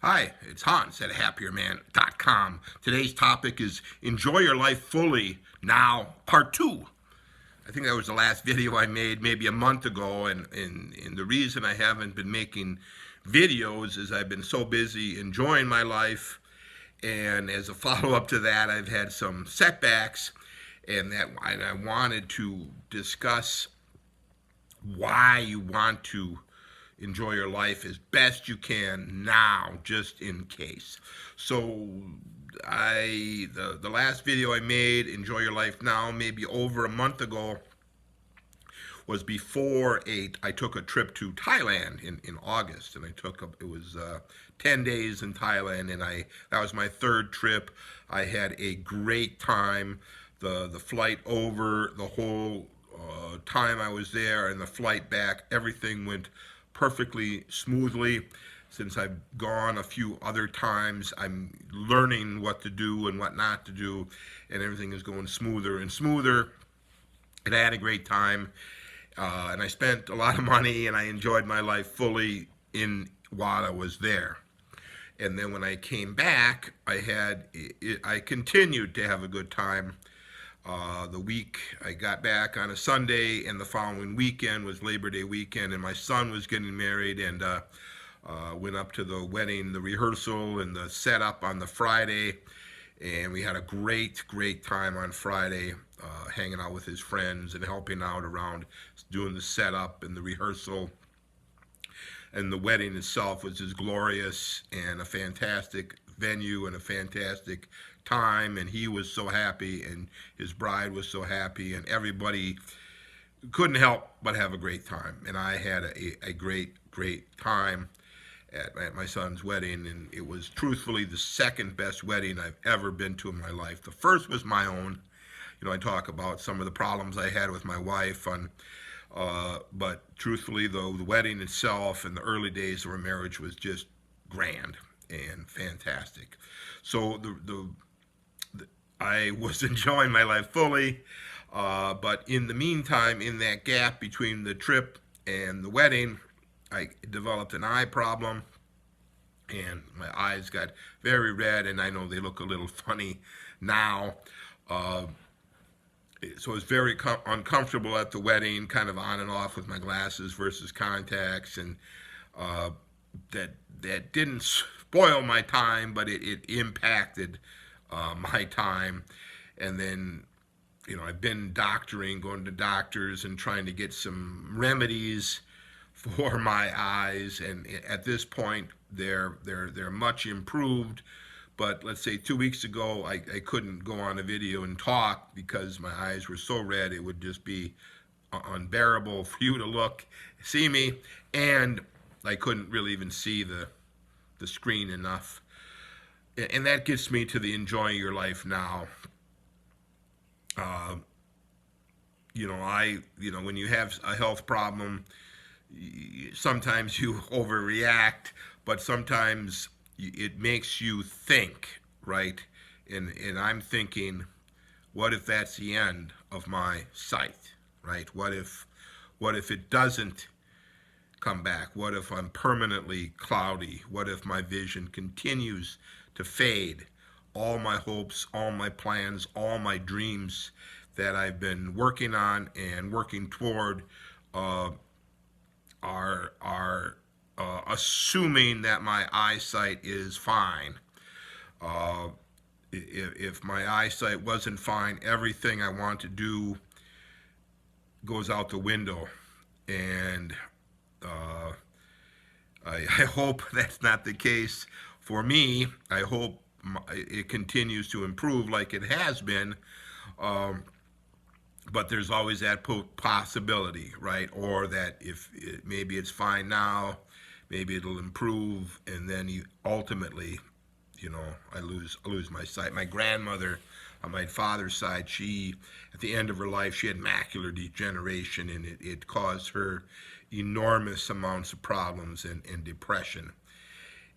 Hi, it's Hans at happierman.com. Today's topic is Enjoy Your Life Fully Now, Part 2. I think that was the last video I made maybe a month ago, and the reason I haven't been making videos is I've been so busy enjoying my life, and as a follow-up to that, I've had some setbacks, and I wanted to discuss why you want to enjoy your life as best you can now, just in case. So the last video I made, Enjoy Your Life Now, maybe over a month ago, was before I took a trip to Thailand in August, and it was 10 days in Thailand, and that was my third trip. I had a great time. The flight over, the whole time I was there, and the flight back, everything went perfectly smoothly. Since I've gone a few other times, I'm learning what to do and what not to do, and everything is going smoother and smoother. And I had a great time, and I spent a lot of money, and I enjoyed my life fully while I was there. And then when I came back, I continued to have a good time. The week I got back on a Sunday, and the following weekend was Labor Day weekend, and my son was getting married, and went up to the wedding, the rehearsal, and the setup on the Friday, and we had a great time on Friday, hanging out with his friends and helping out around doing the setup and the rehearsal. And the wedding itself was just glorious and a fantastic venue and a fantastic time, and he was so happy, and his bride was so happy, and everybody couldn't help but have a great time. And I had a great time at my son's wedding, and it was truthfully the second best wedding I've ever been to in my life. The first was my own. I talk about some of the problems I had with my wife, but truthfully, though, the wedding itself and the early days of our marriage was just grand and fantastic. So I was enjoying my life fully, but in the meantime, in that gap between the trip and the wedding, I developed an eye problem, and my eyes got very red, and I know they look a little funny now. Uh, so I was very uncomfortable at the wedding, kind of on and off with my glasses versus contacts, and uh, that didn't spoil my time, but it impacted my time. And then, I've been going to doctors and trying to get some remedies for my eyes, and at this point, they're much improved. But let's say 2 weeks ago, I couldn't go on a video and talk because my eyes were so red it would just be unbearable for you to see me, and I couldn't really even see the screen enough. And that gets me to the enjoying your life now. Uh, when you have a health problem, sometimes you overreact, but sometimes it makes you think, right? And I'm thinking, what if that's the end of my sight, right? What if it doesn't come back? What if I'm permanently cloudy? What if my vision continues to fade? All my hopes, all my plans, all my dreams that I've been working on and working toward uh, are assuming that my eyesight is fine. Uh, if my eyesight wasn't fine, everything I want to do goes out the window. And uh, I hope that's not the case for me. I hope it continues to improve like it has been. Um, but there's always that possibility, right? Or that maybe it's fine now, maybe it'll improve, and then ultimately, I lose my sight. My grandmother, on my father's side, at the end of her life, she had macular degeneration, and it caused her enormous amounts of problems and depression.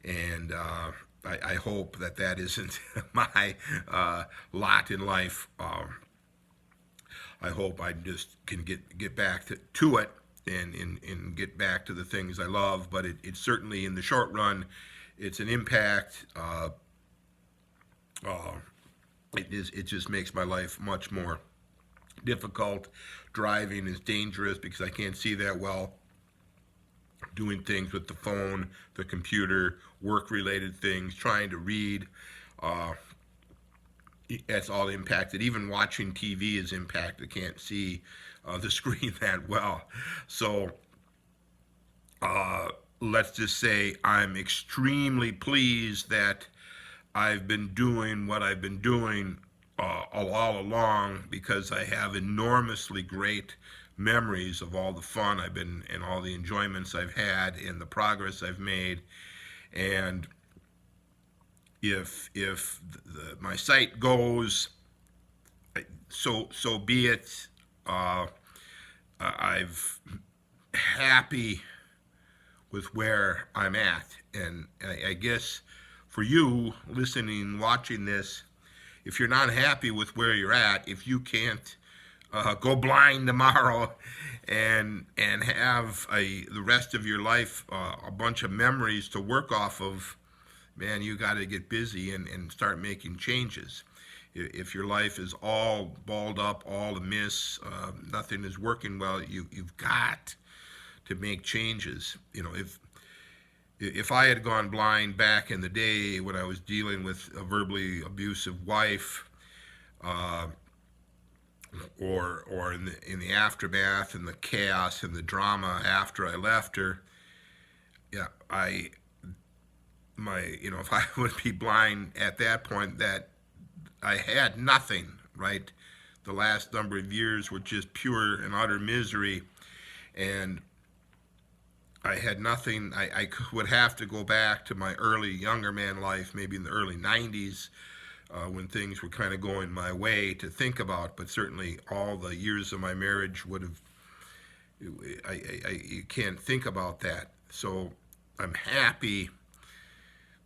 And I hope that isn't my lot in life. I hope I just can get back to it and get back to the things I love. But it certainly, in the short run, it's an impact. It just makes my life much more difficult. Driving is dangerous because I can't see that well. Doing things with the phone, the computer, work-related things, trying to read, that's all impacted. Even watching TV is impacted. I can't see the screen that well. So let's just say I'm extremely pleased that I've been doing what I've been doing all along, because I have enormously great memories of all the fun I've been and all the enjoyments I've had and the progress I've made. And if my site goes, so be it. I've happy with where I'm at, and I guess for you listening, watching this, if you're not happy with where you're at, if you can't go blind tomorrow and have the rest of your life a bunch of memories to work off of, man, you got to get busy and start making changes. If your life is all balled up, all amiss, nothing is working well, you've got to make changes. You know, if I had gone blind back in the day when I was dealing with a verbally abusive wife, or in the aftermath and the chaos and the drama after I left her, yeah, if I would be blind at that point, that I had nothing, right? The last number of years were just pure and utter misery, and I had nothing. I would have to go back to my early younger man life, maybe in the early 90s, when things were kind of going my way, to think about. But certainly all the years of my marriage would have, you can't think about that. So I'm happy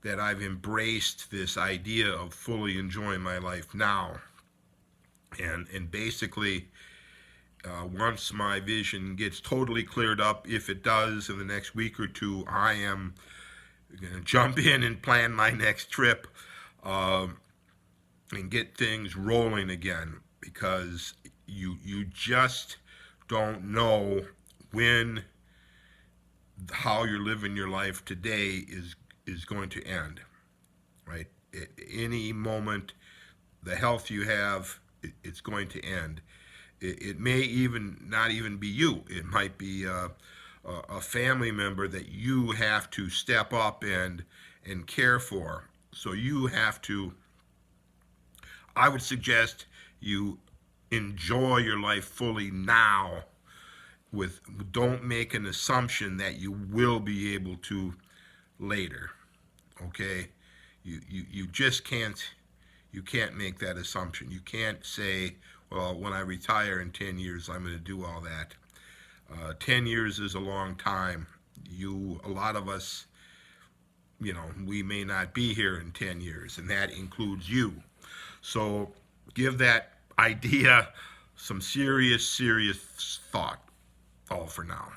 that I've embraced this idea of fully enjoying my life now. And basically, once my vision gets totally cleared up, if it does in the next week or two, I am going to jump in and plan my next trip and get things rolling again, because you just don't know how you're living your life today is going to end, right? At any moment, the health you have, it's going to end. It may even not even be you. It might be a family member that you have to step up and care for. So you have to, I would suggest you enjoy your life fully now. Don't make an assumption that you will be able to later. Okay? You just can't make that assumption. You can't say, well, when I retire in 10 years, I'm going to do all that. 10 years is a long time. A lot of us, we may not be here in 10 years, and that includes you. So give that idea some serious thought, all for now.